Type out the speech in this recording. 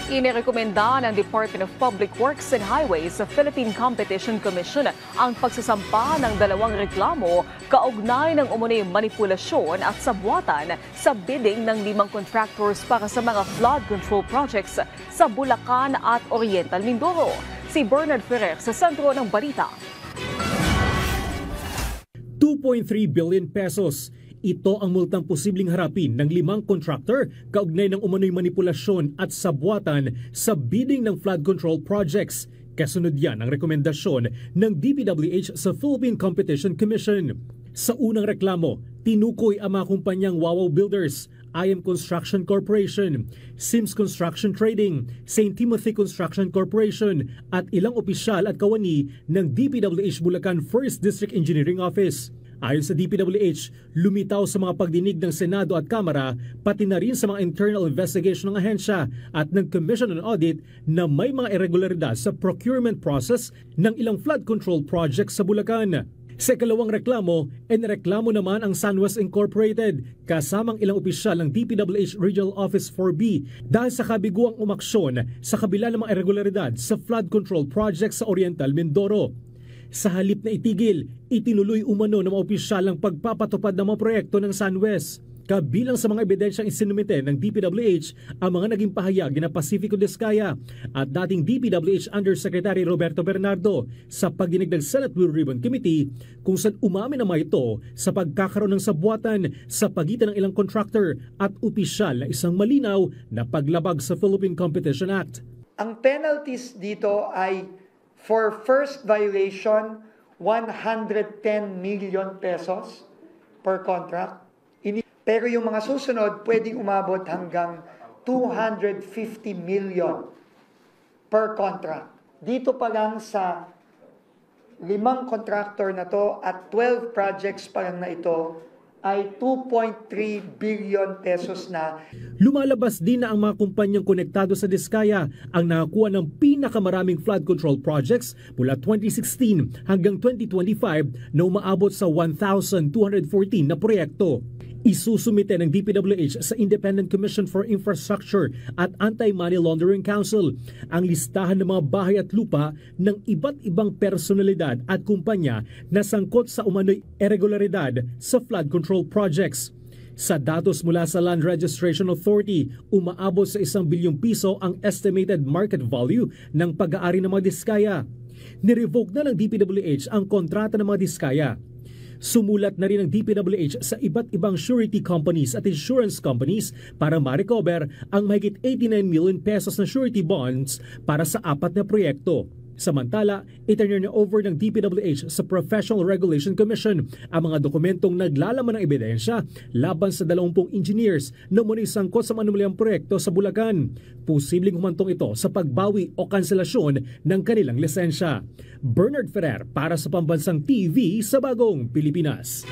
Inirekomenda ng Department of Public Works and Highways sa Philippine Competition Commission ang pagsasampa ng dalawang reklamo kaugnay ng umunoy manipulasyon at sabwatan sa bidding ng 5 contractors para sa mga flood control projects sa Bulacan at Oriental Mindoro. Si Bernard Ferrer sa sentro ng balita. 2.3 billion pesos. Ito ang multang posibleng harapin ng 5 contractor kaugnay ng umano'y manipulasyon at sabwatan sa bidding ng flood control projects. Kasunod yan ang rekomendasyon ng DPWH sa Philippine Competition Commission. Sa unang reklamo, tinukoy ang mga kumpanyang Wawaw Builders, IM Construction Corporation, Sims Construction Trading, St. Timothy Construction Corporation at ilang opisyal at kawani ng DPWH Bulacan 1st District Engineering Office. Ayon sa DPWH, lumitaw sa mga pagdinig ng Senado at Kamara, pati na rin sa mga internal investigation ng ahensya at ng Commission on Audit na may mga irregularidad sa procurement process ng ilang flood control projects sa Bulacan. Sa ikalawang reklamo, inireklamo naman ang Sunwest Incorporated kasamang ilang opisyal ng DPWH Regional Office 4B dahil sa kabiguang umaksyon sa kabila ng mga irregularidad sa flood control projects sa Oriental Mindoro. Sa halip na itigil, itinuloy umano ng mga opisyal ang pagpapatupad ng mga proyekto ng Sunwest. Kabilang sa mga ebidensyang isinumite ng DPWH ang mga naging pahayag na Pacifico Discaya at dating DPWH Undersecretary Roberto Bernardo sa pagdinig ng Senate Blue Ribbon Committee kung saan umamin naman ito sa pagkakaroon ng sabwatan sa pagitan ng ilang contractor at opisyal na isang malinaw na paglabag sa Philippine Competition Act. Ang penalties dito ay for first violation, 110 million pesos per contract. Pero yung mga susunod, pwedeng umabot hanggang 250 million per contract. Dito pa lang sa 5 contractor na to at 12 projects pa lang na ito, ay 2.3 billion pesos na. Lumalabas din na ang mga kumpanyang konektado sa Diskaya ang nakakuha ng pinakamaraming flood control projects mula 2016 hanggang 2025 na umaabot sa 1,214 na proyekto. Isusumite ng DPWH sa Independent Commission for Infrastructure at Anti-Money Laundering Council ang listahan ng mga bahay at lupa ng iba't ibang personalidad at kumpanya na sangkot sa umano'y irregularidad sa flood control projects. Sa datos mula sa Land Registration Authority, umaabot sa 1 bilyong piso ang estimated market value ng pag-aari ng mga diskaya. Nirevoke na ng DPWH ang kontrata ng mga diskaya. Sumulat na rin ang DPWH sa iba't ibang surety companies at insurance companies para ma-recover ang mahigit 89 million pesos na surety bonds para sa 4 na proyekto. Samantala, itinurn na over ng DPWH sa Professional Regulation Commission ang mga dokumentong naglalaman ng ebidensya laban sa 20 engineers na umano'y sangkot sa manumalyang proyekto sa Bulacan. Posibleng humantong ito sa pagbawi o kanselasyon ng kanilang lisensya. Bernard Ferrer para sa Pambansang TV sa Bagong Pilipinas.